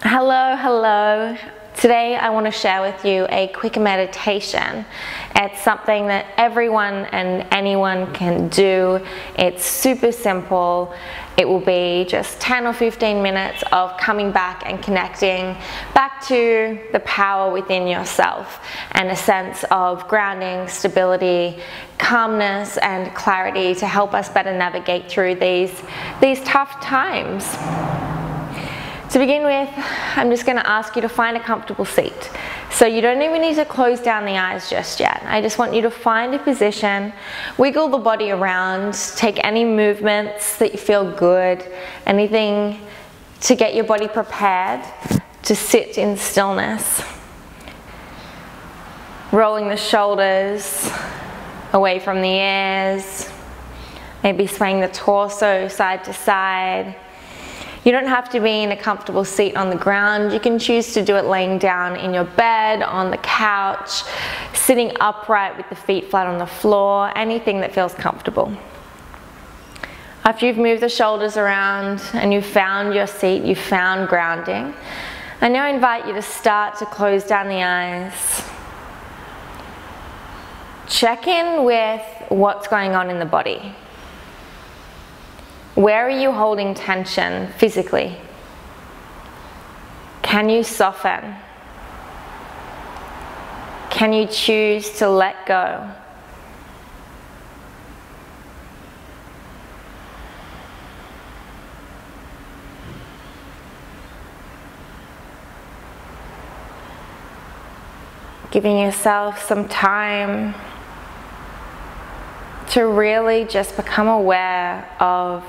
Hello, hello. Today I want to share with you a quick meditation. It's something that everyone and anyone can do. It's super simple. It will be just 10 or 15 minutes of coming back and connecting back to the power within yourself and a sense of grounding, stability, calmness and clarity to help us better navigate through these tough times. To begin with, I'm just going to ask you to find a comfortable seat. So you don't even need to close down the eyes just yet. I just want you to find a position, wiggle the body around, take any movements that you feel good, anything to get your body prepared to sit in stillness. Rolling the shoulders away from the ears, maybe swaying the torso side to side. You don't have to be in a comfortable seat on the ground. You can choose to do it laying down in your bed, on the couch, sitting upright with the feet flat on the floor, anything that feels comfortable. After you've moved the shoulders around and you've found your seat, you've found grounding, I now invite you to start to close down the eyes. Check in with what's going on in the body. Where are you holding tension physically? Can you soften? Can you choose to let go? Giving yourself some time to really just become aware of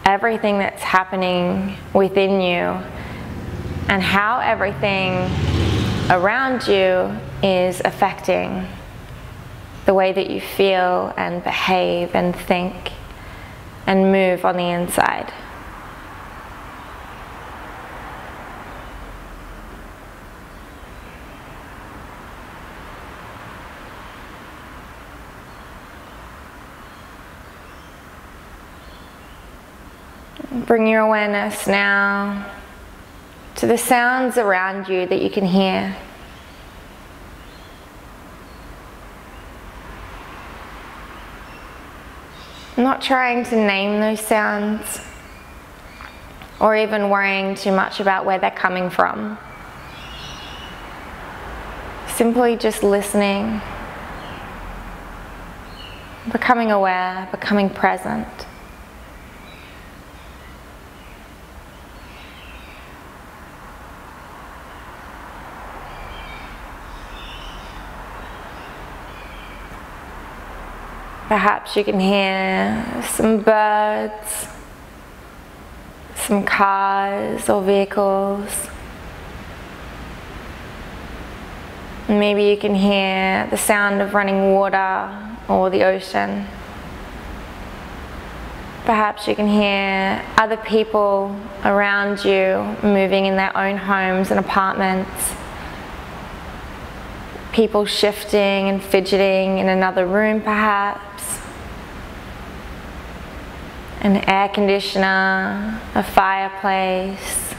everything that's happening within you and how everything around you is affecting the way that you feel and behave and think and move on the inside. Bring your awareness now to the sounds around you that you can hear. I'm not trying to name those sounds or even worrying too much about where they're coming from. Simply just listening, becoming aware, becoming present. Perhaps you can hear some birds, some cars or vehicles. Maybe you can hear the sound of running water or the ocean. Perhaps you can hear other people around you moving in their own homes and apartments. People shifting and fidgeting in another room perhaps. An air conditioner, a fireplace.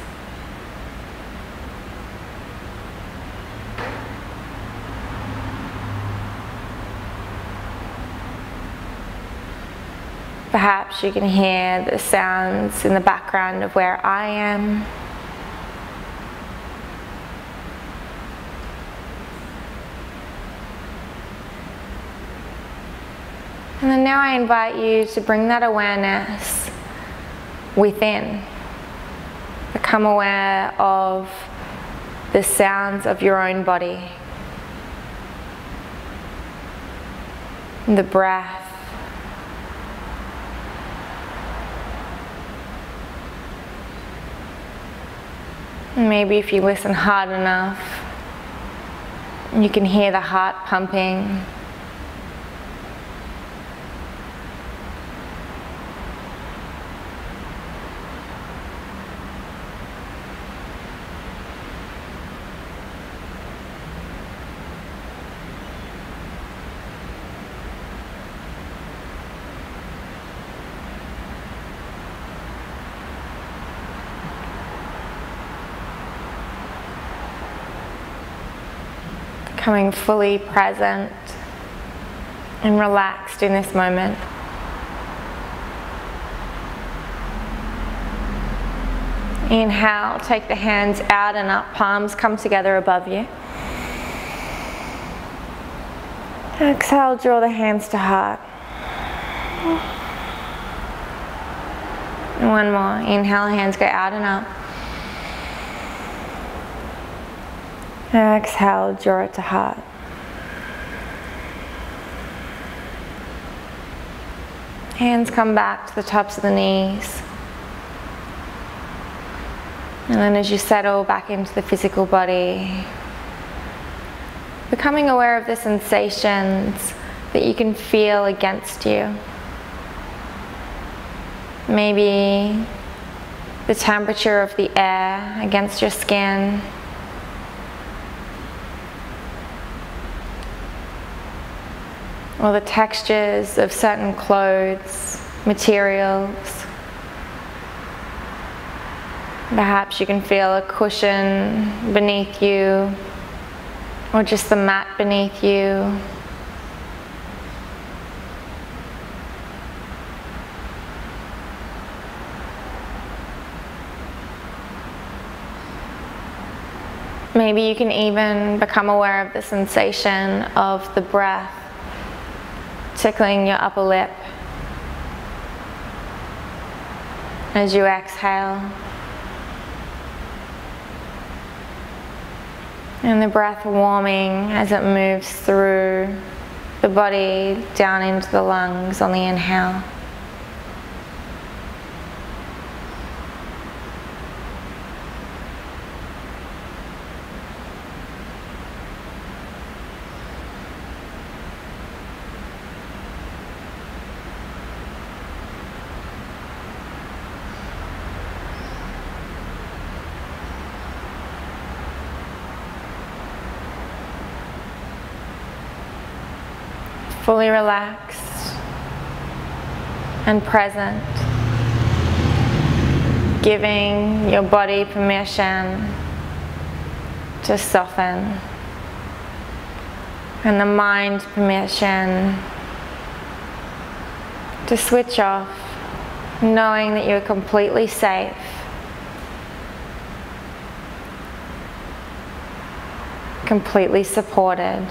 Perhaps you can hear the sounds in the background of where I am. And then now I invite you to bring that awareness within. Become aware of the sounds of your own body, the breath, maybe if you listen hard enough, you can hear the heart pumping. Becoming fully present and relaxed in this moment. Inhale, take the hands out and up, palms come together above you. Exhale, draw the hands to heart. And one more. Inhale, hands go out and up. Exhale, draw it to heart. Hands come back to the tops of the knees. And then as you settle back into the physical body, becoming aware of the sensations that you can feel against you. Maybe the temperature of the air against your skin. Or the textures of certain clothes, materials. Perhaps you can feel a cushion beneath you, or just the mat beneath you. Maybe you can even become aware of the sensation of the breath tickling your upper lip as you exhale. And the breath warming as it moves through the body down into the lungs on the inhale. Fully relaxed and present, giving your body permission to soften, and the mind permission to switch off, knowing that you're completely safe, completely supported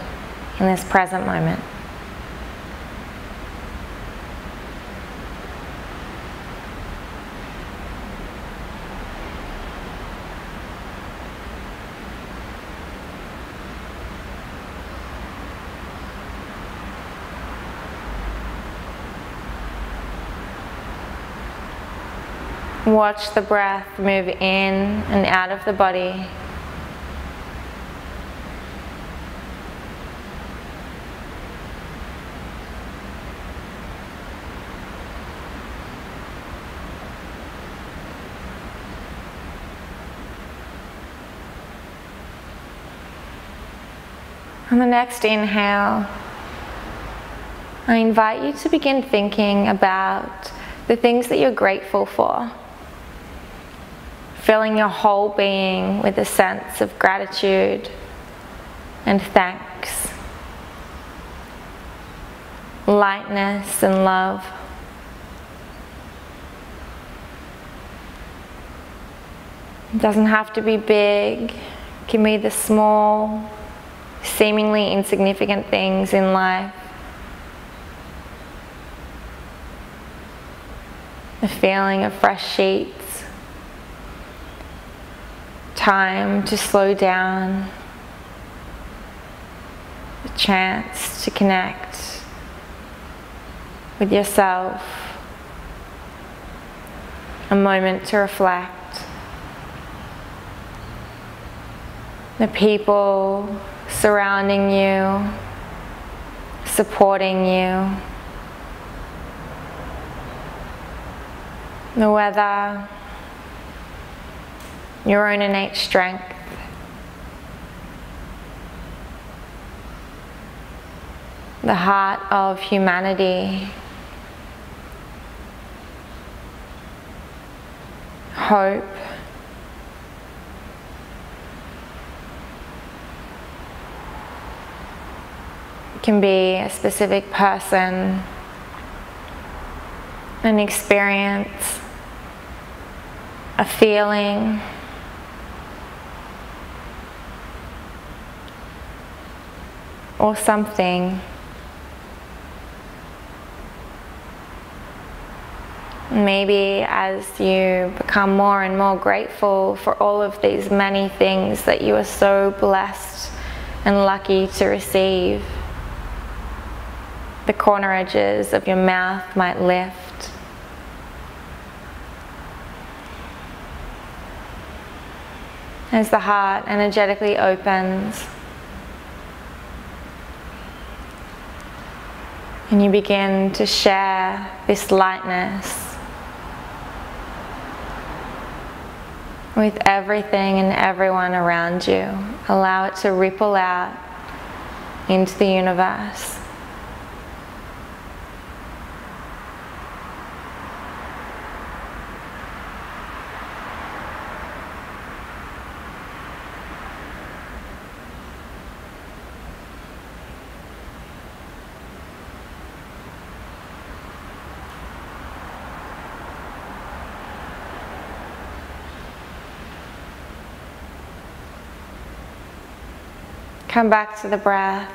in this present moment. Watch the breath move in and out of the body. On the next inhale, I invite you to begin thinking about the things that you're grateful for. Filling your whole being with a sense of gratitude and thanks, lightness and love. It doesn't have to be big, it can be the small, seemingly insignificant things in life. The feeling of fresh sheets. Time to slow down, a chance to connect with yourself, a moment to reflect, the people surrounding you, supporting you, the weather, your own innate strength. The heart of humanity. Hope. It can be a specific person, an experience, a feeling, or something. Maybe as you become more and more grateful for all of these many things that you are so blessed and lucky to receive, the corner edges of your mouth might lift. As the heart energetically opens and you begin to share this lightness with everything and everyone around you. Allow it to ripple out into the universe. Come back to the breath.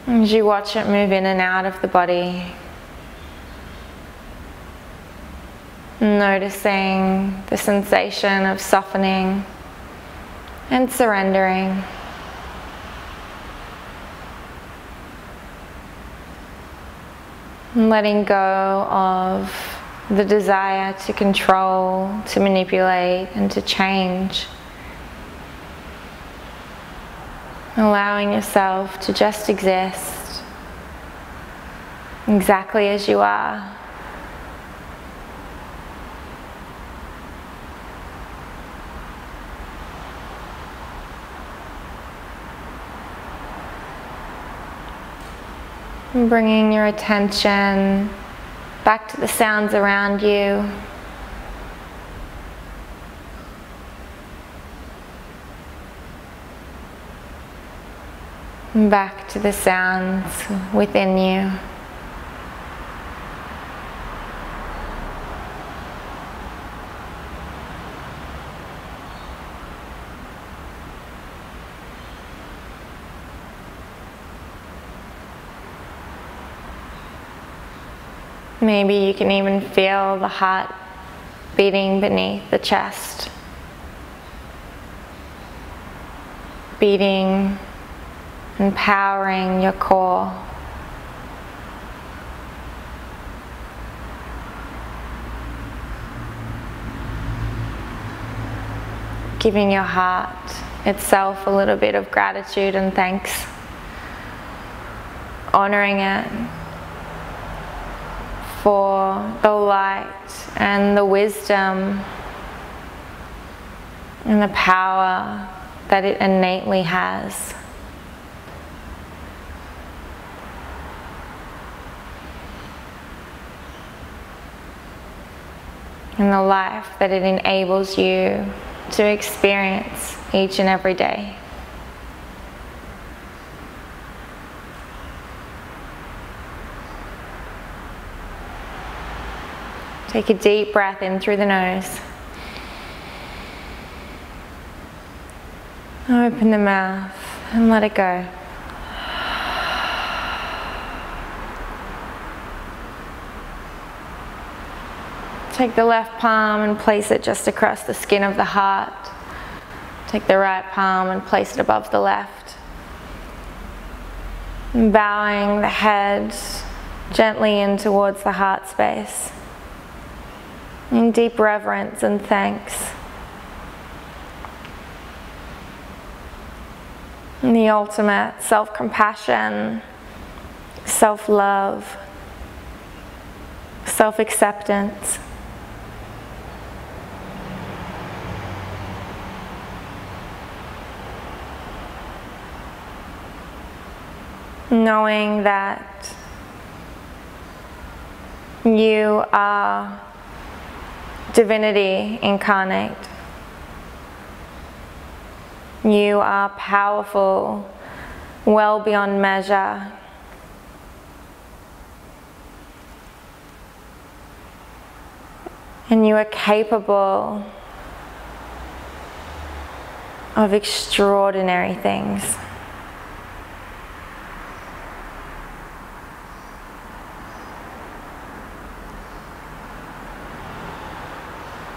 As you watch it move in and out of the body, noticing the sensation of softening and surrendering. And letting go of the desire to control, to manipulate, and to change. Allowing yourself to just exist exactly as you are. And bringing your attention back to the sounds around you. Back to the sounds within you. Maybe you can even feel the heart beating beneath the chest. Beating, empowering your core. Giving your heart itself a little bit of gratitude and thanks. Honoring it for the light and the wisdom and the power that it innately has. And the life that it enables you to experience each and every day. Take a deep breath in through the nose. Open the mouth and let it go. Take the left palm and place it just across the skin of the heart. Take the right palm and place it above the left. And bowing the head gently in towards the heart space. In deep reverence and thanks. And the ultimate self-compassion, self-love, self-acceptance. Knowing that you are divinity incarnate. You are powerful, well beyond measure. And you are capable of extraordinary things.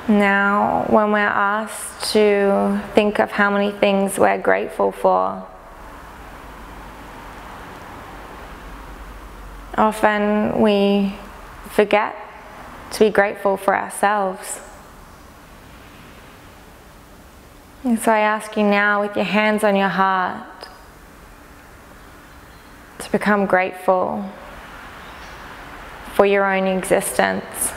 Now, when we're asked to think of how many things we're grateful for, often we forget to be grateful for ourselves. And so I ask you now, with your hands on your heart, to become grateful for your own existence.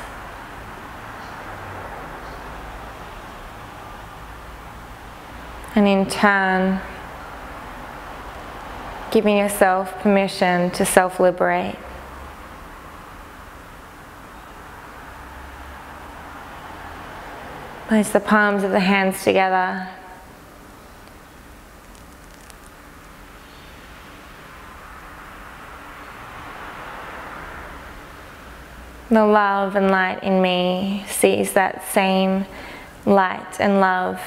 And in turn, giving yourself permission to self-liberate. Place the palms of the hands together. The love and light in me sees that same light and love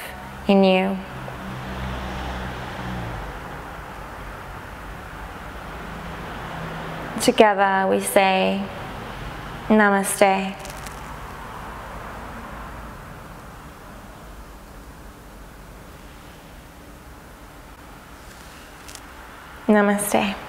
in you. Together we say, Namaste. Namaste.